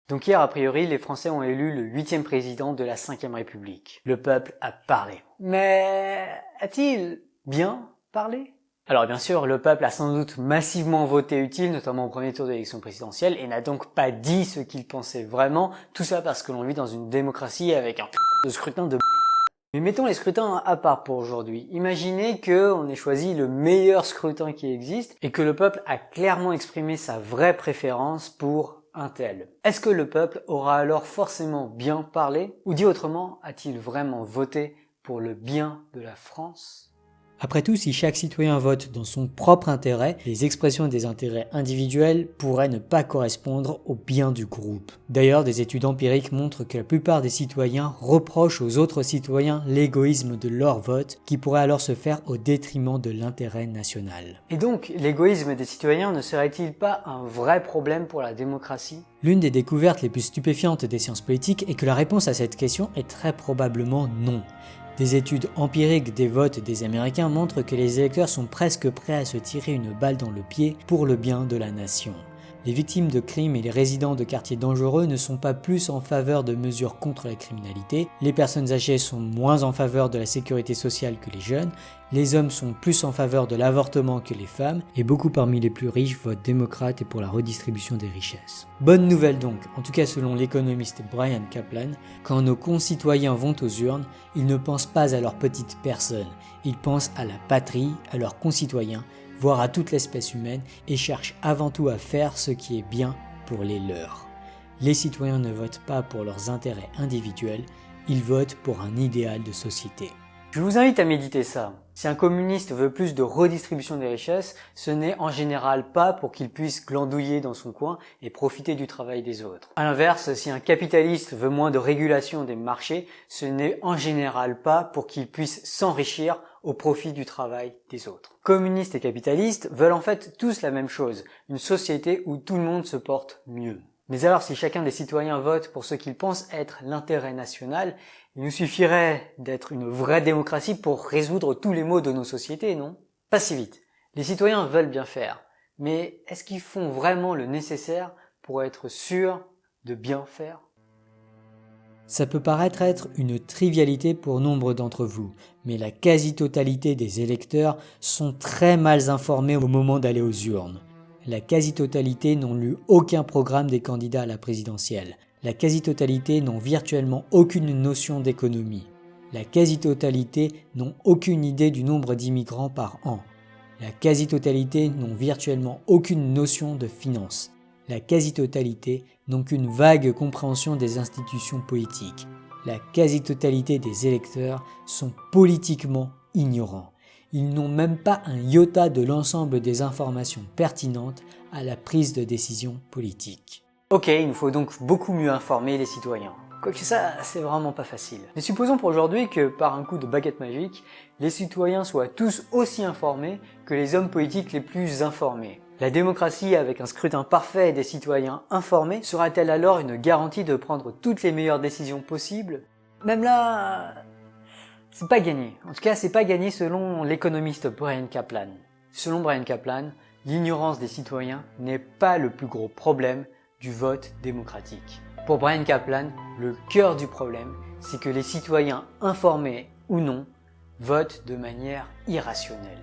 Donc hier, a priori, les Français ont élu le 8e président de la 5e République. Le peuple a parlé. Mais a-t-il bien parlé ? Alors bien sûr, le peuple a sans doute massivement voté utile, notamment au premier tour de l'élection présidentielle, et n'a donc pas dit ce qu'il pensait vraiment, tout ça parce que l'on vit dans une démocratie avec un de scrutin de... Mais mettons les scrutins à part pour aujourd'hui. Imaginez qu'on ait choisi le meilleur scrutin qui existe et que le peuple a clairement exprimé sa vraie préférence pour un tel. Est-ce que le peuple aura alors forcément bien parlé? Ou dit autrement, a-t-il vraiment voté pour le bien de la France? Après tout, si chaque citoyen vote dans son propre intérêt, les expressions des intérêts individuels pourraient ne pas correspondre au bien du groupe. D'ailleurs, des études empiriques montrent que la plupart des citoyens reprochent aux autres citoyens l'égoïsme de leur vote, qui pourrait alors se faire au détriment de l'intérêt national. Et donc, l'égoïsme des citoyens ne serait-il pas un vrai problème pour la démocratie ? L'une des découvertes les plus stupéfiantes des sciences politiques est que la réponse à cette question est très probablement non. Des études empiriques des votes des Américains montrent que les électeurs sont presque prêts à se tirer une balle dans le pied pour le bien de la nation. Les victimes de crimes et les résidents de quartiers dangereux ne sont pas plus en faveur de mesures contre la criminalité, les personnes âgées sont moins en faveur de la sécurité sociale que les jeunes, les hommes sont plus en faveur de l'avortement que les femmes, et beaucoup parmi les plus riches votent démocrate et pour la redistribution des richesses. Bonne nouvelle donc, en tout cas selon l'économiste Bryan Caplan, quand nos concitoyens vont aux urnes, ils ne pensent pas à leur petite personne, ils pensent à la patrie, à leurs concitoyens, voire à toute l'espèce humaine, et cherchent avant tout à faire ce qui est bien pour les leurs. Les citoyens ne votent pas pour leurs intérêts individuels, ils votent pour un idéal de société. Je vous invite à méditer ça. Si un communiste veut plus de redistribution des richesses, ce n'est en général pas pour qu'il puisse glandouiller dans son coin et profiter du travail des autres. À l'inverse, si un capitaliste veut moins de régulation des marchés, ce n'est en général pas pour qu'il puisse s'enrichir au profit du travail des autres. Communistes et capitalistes veulent en fait tous la même chose, une société où tout le monde se porte mieux. Mais alors si chacun des citoyens vote pour ce qu'il pense être l'intérêt national, il nous suffirait d'être une vraie démocratie pour résoudre tous les maux de nos sociétés, non? Pas si vite. Les citoyens veulent bien faire, mais est-ce qu'ils font vraiment le nécessaire pour être sûrs de bien faire? Ça peut paraître être une trivialité pour nombre d'entre vous, mais la quasi-totalité des électeurs sont très mal informés au moment d'aller aux urnes. La quasi-totalité n'ont lu aucun programme des candidats à la présidentielle. La quasi-totalité n'ont virtuellement aucune notion d'économie. La quasi-totalité n'ont aucune idée du nombre d'immigrants par an. La quasi-totalité n'ont virtuellement aucune notion de finance. La quasi-totalité n'ont qu'une vague compréhension des institutions politiques. La quasi-totalité des électeurs sont politiquement ignorants. Ils n'ont même pas un iota de l'ensemble des informations pertinentes à la prise de décision politique. Ok, il nous faut donc beaucoup mieux informer les citoyens. Quoique ça, c'est vraiment pas facile. Mais supposons pour aujourd'hui que, par un coup de baguette magique, les citoyens soient tous aussi informés que les hommes politiques les plus informés. La démocratie avec un scrutin parfait et des citoyens informés sera-t-elle alors une garantie de prendre toutes les meilleures décisions possibles? Même là, c'est pas gagné. En tout cas, c'est pas gagné selon l'économiste Bryan Caplan. Selon Bryan Caplan, l'ignorance des citoyens n'est pas le plus gros problème du vote démocratique. Pour Bryan Caplan, le cœur du problème, c'est que les citoyens, informés ou non, votent de manière irrationnelle.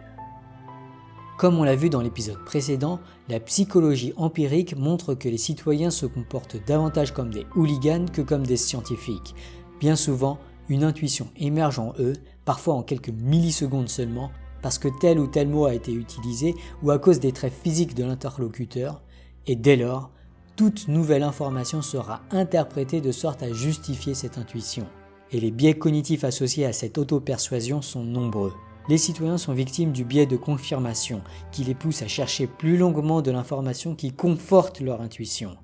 Comme on l'a vu dans l'épisode précédent, la psychologie empirique montre que les citoyens se comportent davantage comme des hooligans que comme des scientifiques. Bien souvent, une intuition émerge en eux, parfois en quelques millisecondes seulement, parce que tel ou tel mot a été utilisé ou à cause des traits physiques de l'interlocuteur, et dès lors, toute nouvelle information sera interprétée de sorte à justifier cette intuition. Et les biais cognitifs associés à cette auto-persuasion sont nombreux. Les citoyens sont victimes du biais de confirmation, qui les pousse à chercher plus longuement de l'information qui conforte leur intuition.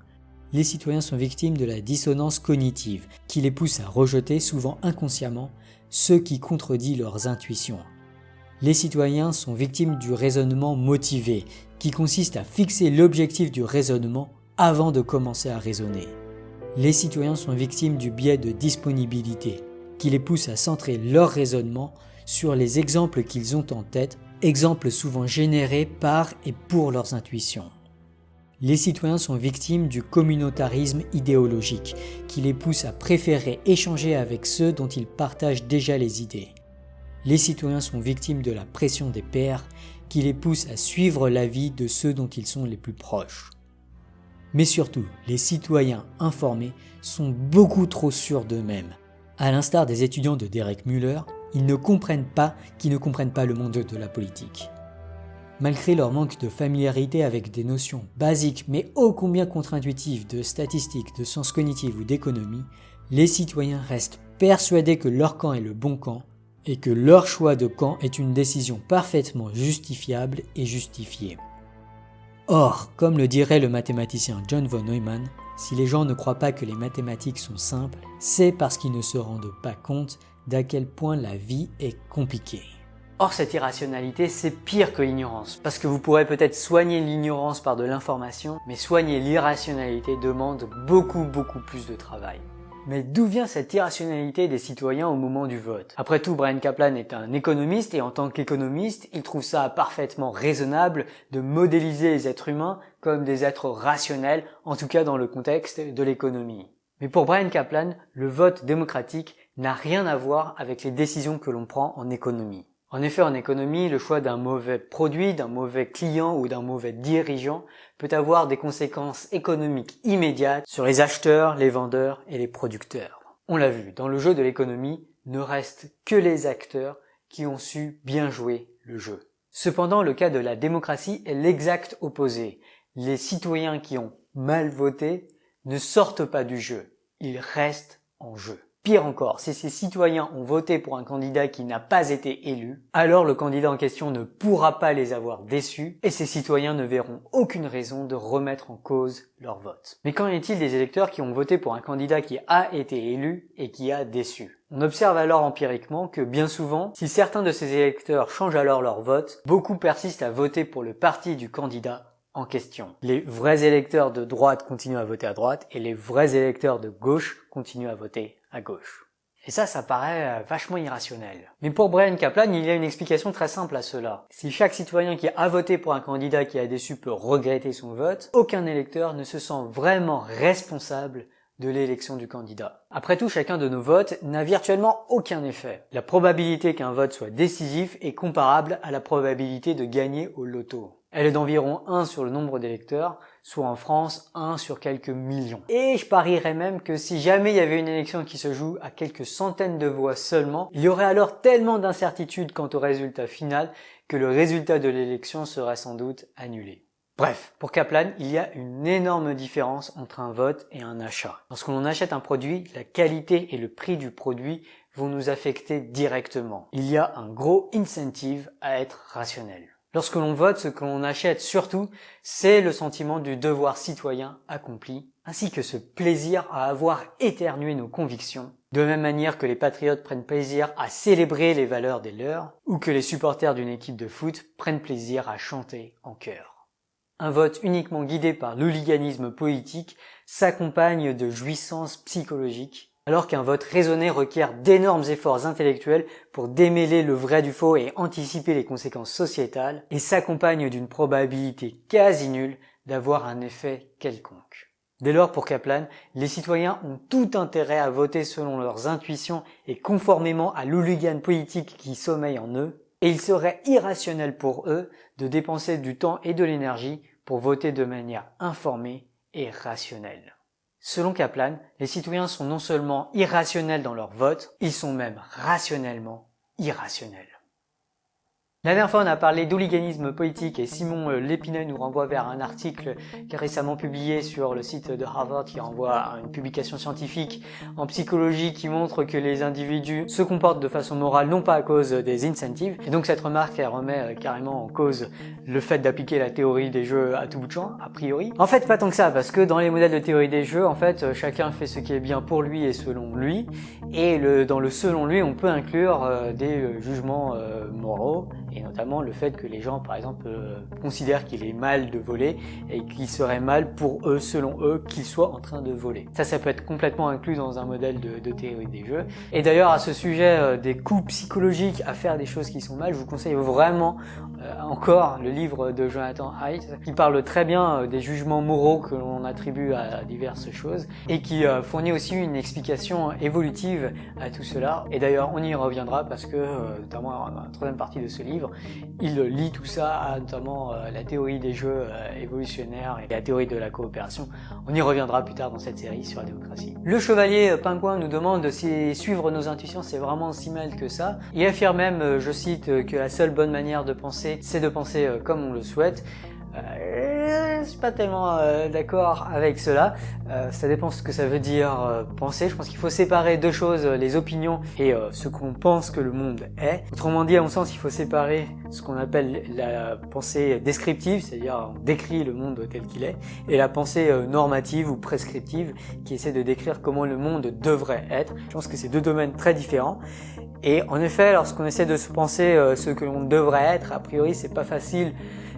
Les citoyens sont victimes de la dissonance cognitive, qui les pousse à rejeter, souvent inconsciemment, ce qui contredit leurs intuitions. Les citoyens sont victimes du raisonnement motivé, qui consiste à fixer l'objectif du raisonnement avant de commencer à raisonner. Les citoyens sont victimes du biais de disponibilité, qui les pousse à centrer leur raisonnement sur les exemples qu'ils ont en tête, exemples souvent générés par et pour leurs intuitions. Les citoyens sont victimes du communautarisme idéologique, qui les pousse à préférer échanger avec ceux dont ils partagent déjà les idées. Les citoyens sont victimes de la pression des pairs, qui les pousse à suivre l'avis de ceux dont ils sont les plus proches. Mais surtout, les citoyens informés sont beaucoup trop sûrs d'eux-mêmes. À l'instar des étudiants de Derek Muller, ils ne comprennent pas qu'ils ne comprennent pas le monde de la politique. Malgré leur manque de familiarité avec des notions basiques mais ô combien contre-intuitives de statistiques, de sciences cognitives ou d'économie, les citoyens restent persuadés que leur camp est le bon camp et que leur choix de camp est une décision parfaitement justifiable et justifiée. Or, comme le dirait le mathématicien John von Neumann, si les gens ne croient pas que les mathématiques sont simples, c'est parce qu'ils ne se rendent pas compte d'à quel point la vie est compliquée. Or, cette irrationalité, c'est pire que l'ignorance, parce que vous pourrez peut-être soigner l'ignorance par de l'information, mais soigner l'irrationalité demande beaucoup plus de travail. Mais d'où vient cette irrationalité des citoyens au moment du vote? Après tout, Bryan Caplan est un économiste et en tant qu'économiste, il trouve ça parfaitement raisonnable de modéliser les êtres humains comme des êtres rationnels, en tout cas dans le contexte de l'économie. Mais pour Bryan Caplan, le vote démocratique n'a rien à voir avec les décisions que l'on prend en économie. En effet, en économie, le choix d'un mauvais produit, d'un mauvais client ou d'un mauvais dirigeant peut avoir des conséquences économiques immédiates sur les acheteurs, les vendeurs et les producteurs. On l'a vu, dans le jeu de l'économie, ne restent que les acteurs qui ont su bien jouer le jeu. Cependant, le cas de la démocratie est l'exact opposé. Les citoyens qui ont mal voté ne sortent pas du jeu, ils restent en jeu. Pire encore, si ces citoyens ont voté pour un candidat qui n'a pas été élu, alors le candidat en question ne pourra pas les avoir déçus et ces citoyens ne verront aucune raison de remettre en cause leur vote. Mais qu'en est-il des électeurs qui ont voté pour un candidat qui a été élu et qui a déçu? On observe alors empiriquement que bien souvent, si certains de ces électeurs changent alors leur vote, beaucoup persistent à voter pour le parti du candidat en question. Les vrais électeurs de droite continuent à voter à droite et les vrais électeurs de gauche continuent à voter à gauche. Et ça paraît vachement irrationnel. Mais pour Bryan Caplan, il y a une explication très simple à cela. Si chaque citoyen qui a voté pour un candidat qui a déçu peut regretter son vote, aucun électeur ne se sent vraiment responsable de l'élection du candidat. Après tout, chacun de nos votes n'a virtuellement aucun effet. La probabilité qu'un vote soit décisif est comparable à la probabilité de gagner au loto. Elle est d'environ 1 sur le nombre d'électeurs, soit en France 1 sur quelques millions. Et je parierais même que si jamais il y avait une élection qui se joue à quelques centaines de voix seulement, il y aurait alors tellement d'incertitudes quant au résultat final que le résultat de l'élection serait sans doute annulé. Bref, pour Caplan, il y a une énorme différence entre un vote et un achat. Lorsque l'on achète un produit, la qualité et le prix du produit vont nous affecter directement. Il y a un gros incentive à être rationnel. Lorsque l'on vote, ce que l'on achète surtout, c'est le sentiment du devoir citoyen accompli, ainsi que ce plaisir à avoir éternué nos convictions, de la même manière que les patriotes prennent plaisir à célébrer les valeurs des leurs, ou que les supporters d'une équipe de foot prennent plaisir à chanter en chœur. Un vote uniquement guidé par l'hooliganisme politique s'accompagne de jouissances psychologiques, alors qu'un vote raisonné requiert d'énormes efforts intellectuels pour démêler le vrai du faux et anticiper les conséquences sociétales, et s'accompagne d'une probabilité quasi nulle d'avoir un effet quelconque. Dès lors, pour Caplan, les citoyens ont tout intérêt à voter selon leurs intuitions et conformément à l'hooligan politique qui sommeille en eux, et il serait irrationnel pour eux de dépenser du temps et de l'énergie pour voter de manière informée et rationnelle. Selon Caplan, les citoyens sont non seulement irrationnels dans leur vote, ils sont même rationnellement irrationnels. La dernière fois, on a parlé d'hooliganisme politique et Simon Lépineux nous renvoie vers un article qui est récemment publié sur le site de Harvard qui renvoie à une publication scientifique en psychologie qui montre que les individus se comportent de façon morale non pas à cause des incentives. Et donc cette remarque, elle remet carrément en cause le fait d'appliquer la théorie des jeux à tout bout de champ, a priori. En fait, pas tant que ça, parce que dans les modèles de théorie des jeux, en fait, chacun fait ce qui est bien pour lui et selon lui. Et dans le selon lui, on peut inclure des jugements moraux et notamment le fait que les gens, par exemple, considèrent qu'il est mal de voler et qu'il serait mal pour eux, selon eux, qu'ils soient en train de voler. Ça peut être complètement inclus dans un modèle de théorie des jeux. Et d'ailleurs, à ce sujet des coups psychologiques à faire des choses qui sont mal, je vous conseille vraiment encore le livre de Jonathan Haidt qui parle très bien des jugements moraux que l'on attribue à diverses choses et qui fournit aussi une explication évolutive à tout cela. Et d'ailleurs, on y reviendra parce que, notamment dans la troisième partie de ce livre, il lit tout ça à notamment la théorie des jeux évolutionnaires et la théorie de la coopération. On y reviendra plus tard dans cette série sur la démocratie. Le chevalier Pingouin nous demande si suivre nos intuitions c'est vraiment si mal que ça. Il affirme même, je cite, que la seule bonne manière de penser, c'est de penser comme on le souhaite. Je suis pas tellement d'accord avec cela. Ça dépend ce que ça veut dire penser. Je pense qu'il faut séparer deux choses, les opinions et ce qu'on pense que le monde est. Autrement dit, à mon sens, il faut séparer ce qu'on appelle la pensée descriptive, c'est-à-dire on décrit le monde tel qu'il est, et la pensée normative ou prescriptive qui essaie de décrire comment le monde devrait être. Je pense que c'est deux domaines très différents. Et en effet, lorsqu'on essaie de se penser ce que l'on devrait être, a priori, c'est pas facile.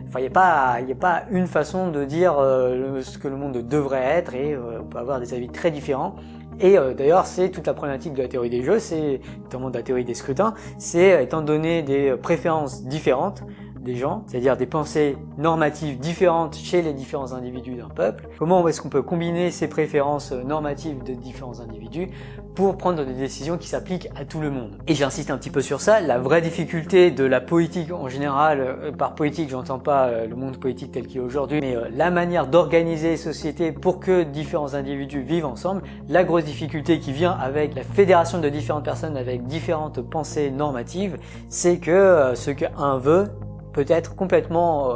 Enfin, il y a pas une façon de dire ce que le monde devrait être et on peut avoir des avis très différents. Et d'ailleurs, c'est toute la problématique de la théorie des jeux, c'est notamment de la théorie des scrutins, c'est étant donné des préférences différentes des gens, c'est-à-dire des pensées normatives différentes chez les différents individus d'un peuple. Comment est-ce qu'on peut combiner ces préférences normatives de différents individus pour prendre des décisions qui s'appliquent à tout le monde? Et j'insiste un petit peu sur ça, la vraie difficulté de la politique en général, par politique j'entends pas le monde politique tel qu'il est aujourd'hui, mais la manière d'organiser les sociétés pour que différents individus vivent ensemble, la grosse difficulté qui vient avec la fédération de différentes personnes avec différentes pensées normatives, c'est que ce qu'un veut peut être complètement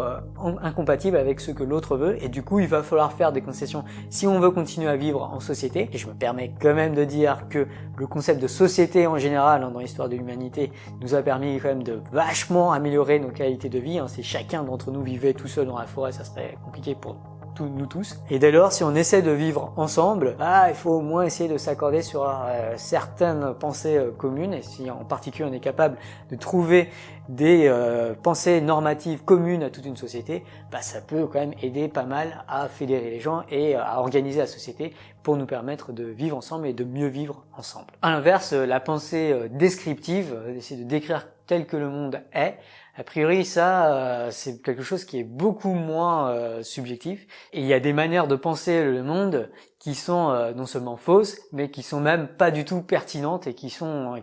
incompatible avec ce que l'autre veut et du coup il va falloir faire des concessions si on veut continuer à vivre en société. Et je me permets quand même de dire que le concept de société en général dans l'histoire de l'humanité nous a permis quand même de vachement améliorer nos qualités de vie. Si chacun d'entre nous vivait tout seul dans la forêt, ça serait compliqué pour nous tous. Et dès lors, si on essaie de vivre ensemble, il faut au moins essayer de s'accorder sur certaines pensées communes. Et si en particulier on est capable de trouver des pensées normatives communes à toute une société, ça peut quand même aider pas mal à fédérer les gens et à organiser la société pour nous permettre de vivre ensemble et de mieux vivre ensemble. À l'inverse, la pensée descriptive, d'essayer de décrire tel que le monde est, a priori, ça, c'est quelque chose qui est beaucoup moins subjectif. Et il y a des manières de penser le monde qui sont non seulement fausses, mais qui sont même pas du tout pertinentes et qui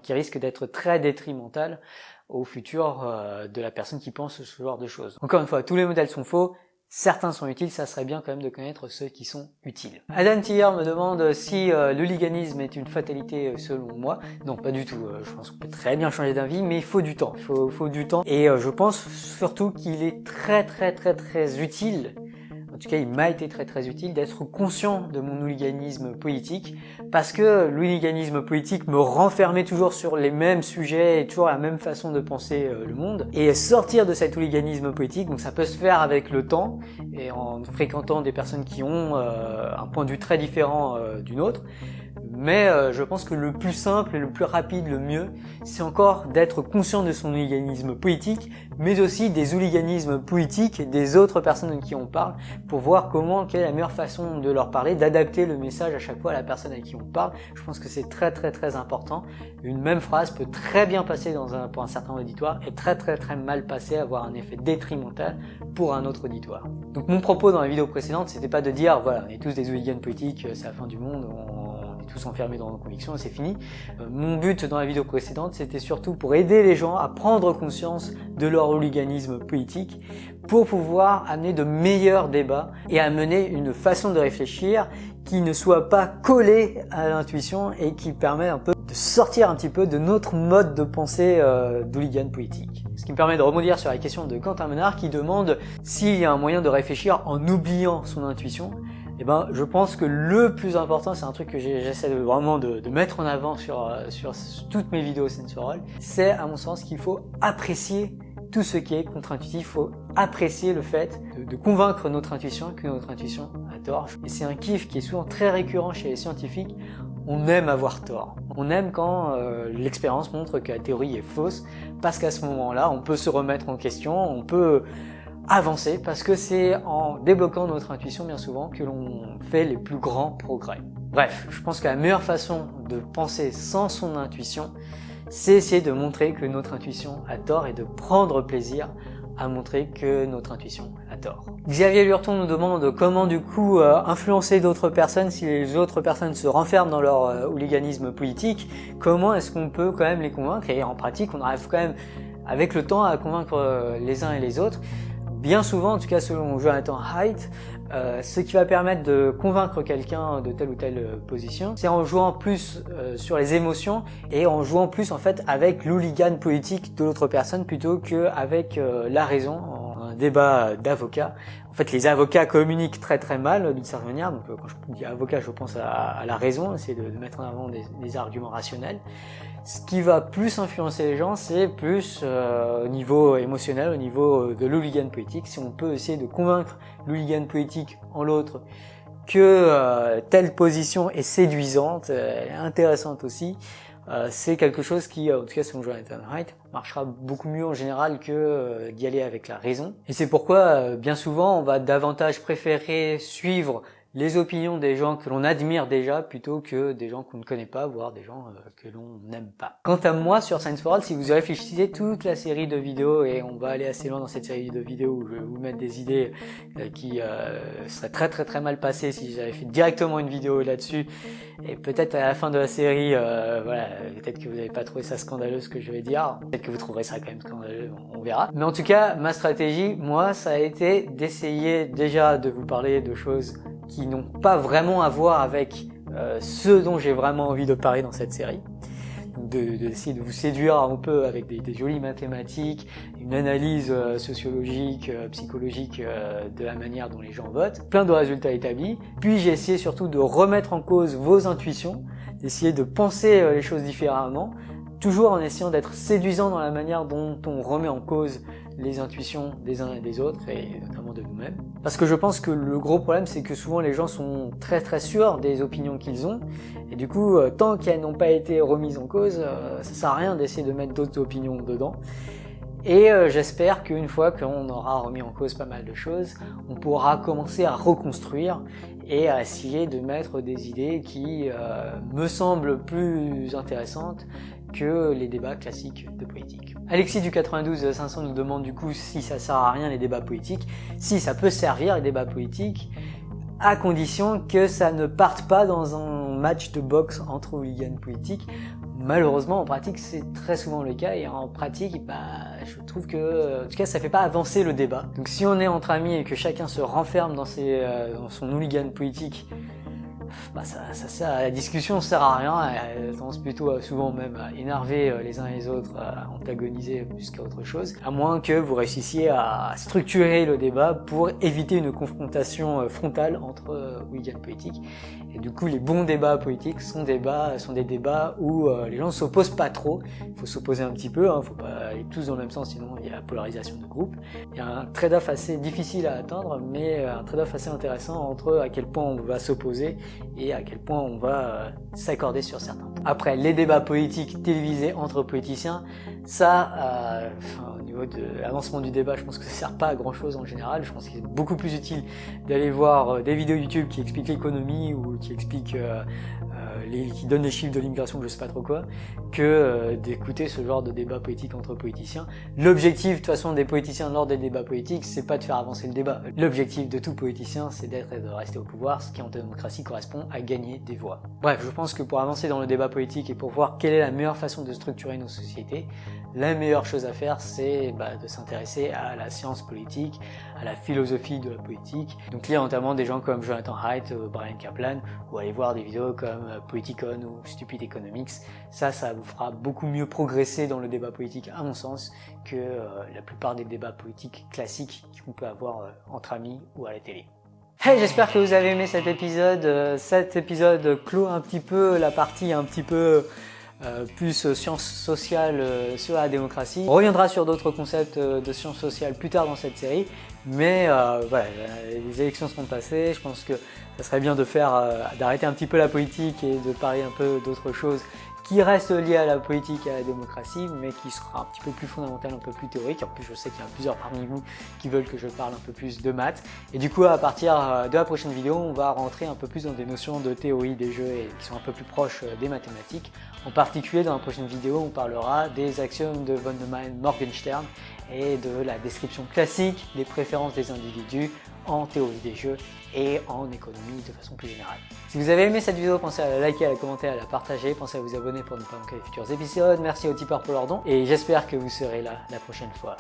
risquent d'être très détrimentales au futur de la personne qui pense ce genre de choses. Encore une fois, tous les modèles sont faux. Certains sont utiles, ça serait bien quand même de connaître ceux qui sont utiles. Adam Tiller me demande si l'hooliganisme est une fatalité selon moi. Non, pas du tout. Je pense qu'on peut très bien changer d'avis, mais il faut du temps. Il faut du temps. Et je pense surtout qu'il est très utile. En tout cas, il m'a été très utile d'être conscient de mon hooliganisme politique parce que l'hooliganisme politique me renfermait toujours sur les mêmes sujets et toujours la même façon de penser le monde. Et sortir de cet hooliganisme politique, donc ça peut se faire avec le temps et en fréquentant des personnes qui ont un point de vue très différent du nôtre. Mais je pense que le plus simple et le plus rapide, le mieux, c'est encore d'être conscient de son hooliganisme politique, mais aussi des hooliganismes politiques des autres personnes à qui on parle, pour voir quelle est la meilleure façon de leur parler, d'adapter le message à chaque fois à la personne à qui on parle. Je pense que c'est très important. Une même phrase peut très bien passer pour un certain auditoire et très mal passer, avoir un effet détrimental pour un autre auditoire. Donc mon propos dans la vidéo précédente, c'était pas de dire voilà, on est tous des hooligans politiques, c'est la fin du monde, on est tous enfermés dans nos convictions et c'est fini. Mon but dans la vidéo précédente, c'était surtout pour aider les gens à prendre conscience de leur hooliganisme politique pour pouvoir amener de meilleurs débats et amener une façon de réfléchir qui ne soit pas collée à l'intuition et qui permet un peu de sortir un petit peu de notre mode de pensée d'hooligan politique. Ce qui me permet de rebondir sur la question de Quentin Menard qui demande s'il y a un moyen de réfléchir en oubliant son intuition. Je pense que le plus important, c'est un truc que j'essaie vraiment de mettre en avant sur toutes mes vidéos Sense for All, c'est à mon sens qu'il faut apprécier tout ce qui est contre-intuitif, il faut apprécier le fait de convaincre notre intuition que notre intuition a tort. Et c'est un kiff qui est souvent très récurrent chez les scientifiques. on aime avoir tort. On aime quand l'expérience montre que la théorie est fausse, parce qu'à ce moment-là, on peut se remettre en question, on peut avancer, parce que c'est en débloquant notre intuition bien souvent que l'on fait les plus grands progrès. Bref, je pense que la meilleure façon de penser sans son intuition, c'est essayer de montrer que notre intuition a tort et de prendre plaisir à montrer que notre intuition a tort. Xavier Lurton nous demande comment du coup influencer d'autres personnes si les autres personnes se renferment dans leur hooliganisme politique. Comment est-ce qu'on peut quand même les convaincre? Et en pratique, on arrive quand même avec le temps à convaincre les uns et les autres. Bien souvent, en tout cas selon Jonathan Haidt, ce qui va permettre de convaincre quelqu'un de telle ou telle position, c'est en jouant plus sur les émotions et en jouant plus en fait avec l'hooligan politique de l'autre personne plutôt qu'avec la raison. Un débat d'avocats. En fait, les avocats communiquent très très mal d'une certaine manière. Donc, quand je dis avocat, je pense à la raison, c'est de mettre en avant des arguments rationnels. Ce qui va plus influencer les gens, c'est plus au niveau émotionnel, au niveau de l'hooligan politique. Si on peut essayer de convaincre l'hooligan politique en l'autre que telle position est séduisante, intéressante aussi, c'est quelque chose qui, en tout cas selon Jonathan Haidt, marchera beaucoup mieux en général que d'y aller avec la raison. Et c'est pourquoi, bien souvent, on va davantage préférer suivre les opinions des gens que l'on admire déjà plutôt que des gens qu'on ne connaît pas, voire des gens que l'on n'aime pas. Quant à moi, sur Science for All, si vous réfléchissez toute la série de vidéos, et on va aller assez loin dans cette série de vidéos où je vais vous mettre des idées qui seraient très très très mal passées si j'avais fait directement une vidéo là-dessus, et peut-être à la fin de la série, voilà, peut-être que vous n'avez pas trouvé ça scandaleux ce que je vais dire, peut-être que vous trouverez ça quand même scandaleux, on verra. Mais en tout cas, ma stratégie, moi, ça a été d'essayer déjà de vous parler de choses qui n'ont pas vraiment à voir avec ce dont j'ai vraiment envie de parler dans cette série. D'essayer de vous séduire un peu avec des jolies mathématiques, une analyse sociologique, psychologique de la manière dont les gens votent, plein de résultats établis. Puis j'ai essayé surtout de remettre en cause vos intuitions, d'essayer de penser les choses différemment, toujours en essayant d'être séduisant dans la manière dont on remet en cause les intuitions des uns et des autres, et notamment de nous-mêmes. Parce que je pense que le gros problème, c'est que souvent les gens sont très très sûrs des opinions qu'ils ont, et du coup, tant qu'elles n'ont pas été remises en cause, ça sert à rien d'essayer de mettre d'autres opinions dedans. Et j'espère qu'une fois qu'on aura remis en cause pas mal de choses, on pourra commencer à reconstruire et à essayer de mettre des idées qui me semblent plus intéressantes que les débats classiques de politique. Alexis du 92 500 nous demande du coup si ça sert à rien les débats politiques. Si, ça peut servir les débats politiques, à condition que ça ne parte pas dans un match de boxe entre hooligans politiques. Malheureusement, en pratique, c'est très souvent le cas, et en pratique, je trouve que, en tout cas, ça fait pas avancer le débat. Donc si on est entre amis et que chacun se renferme dans son hooligan politique, la discussion sert à rien, elle tendance plutôt souvent même à énerver les uns et les autres, à antagoniser plus qu'à autre chose, à moins que vous réussissiez à structurer le débat pour éviter une confrontation frontale entre hooligans politiques. Et du coup, les bons débats politiques sont des débats où les gens ne s'opposent pas trop. Il faut s'opposer un petit peu, faut pas aller tous dans le même sens, sinon il y a la polarisation de groupe. Il y a un trade-off assez difficile à atteindre, mais un trade-off assez intéressant entre à quel point on va s'opposer et à quel point on va s'accorder sur certains points. Après, les débats politiques télévisés entre politiciens, ça, au niveau de l'avancement du débat, je pense que ça sert pas à grand chose en général. Je pense qu'il est beaucoup plus utile d'aller voir des vidéos YouTube qui expliquent l'économie ou qui expliquent qui donnent les chiffres de l'immigration, je sais pas trop quoi, que d'écouter ce genre de débat politique entre politiciens. L'objectif, de toute façon, des politiciens lors des débats politiques, c'est pas de faire avancer le débat. L'objectif de tout politicien, c'est d'être et de rester au pouvoir, ce qui en démocratie correspond à gagner des voix. Bref, je pense que pour avancer dans le débat politique et pour voir quelle est la meilleure façon de structurer nos sociétés, la meilleure chose à faire, c'est de s'intéresser à la science politique, à la philosophie de la politique. Donc lire notamment des gens comme Jonathan Haidt, Bryan Caplan, ou aller voir des vidéos comme Politicon ou Stupid Economics. Ça vous fera beaucoup mieux progresser dans le débat politique, à mon sens, que la plupart des débats politiques classiques qu'on peut avoir entre amis ou à la télé. Hey, j'espère que vous avez aimé cet épisode. Cet épisode clôt un petit peu la partie un petit peu plus sciences sociales sur la démocratie. On reviendra sur d'autres concepts de sciences sociales plus tard dans cette série, mais voilà, les élections seront passées, je pense que ça serait bien d'arrêter un petit peu la politique et de parler un peu d'autres choses qui reste lié à la politique et à la démocratie, mais qui sera un petit peu plus fondamental, un peu plus théorique. En plus, je sais qu'il y a plusieurs parmi vous qui veulent que je parle un peu plus de maths. Et du coup, à partir de la prochaine vidéo, on va rentrer un peu plus dans des notions de théorie des jeux et qui sont un peu plus proches des mathématiques. En particulier, dans la prochaine vidéo, on parlera des axiomes de von Neumann-Morgenstern et de la description classique des préférences des individus en théorie des jeux et en économie de façon plus générale. Si vous avez aimé cette vidéo, pensez à la liker, à la commenter, à la partager, pensez à vous abonner pour ne pas manquer les futurs épisodes. Merci aux tipeurs pour leur don et j'espère que vous serez là la prochaine fois.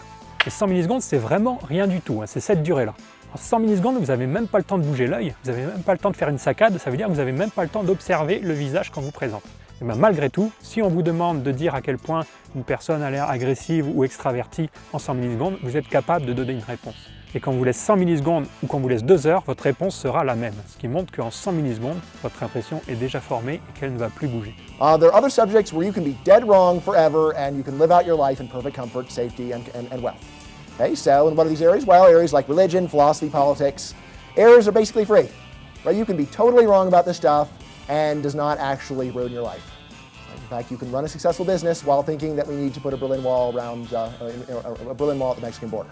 Et 100 millisecondes, c'est vraiment rien du tout, hein, c'est cette durée-là. En 100 millisecondes, vous n'avez même pas le temps de bouger l'œil, vous n'avez même pas le temps de faire une saccade, ça veut dire que vous n'avez même pas le temps d'observer le visage qu'on vous présente. Et bien malgré tout, si on vous demande de dire à quel point une personne a l'air agressive ou extravertie en 100 millisecondes, vous êtes capable de donner une réponse. Et quand on vous laisse 100 millisecondes ou qu'on vous laisse 2 heures, votre réponse sera la même. Ce qui montre qu'en 100 millisecondes, votre impression est déjà formée et qu'elle ne va plus bouger. There are other subjects where you can be dead wrong forever and you can live out your life in perfect comfort, safety, and wealth. Okay, so in one of these areas, well, areas like religion, philosophy, politics, errors are basically free. Right? You can be totally wrong about this stuff and does not actually ruin your life. In fact, you can run a successful business while thinking that we need to put a Berlin Wall around a Berlin Wall at the Mexican border.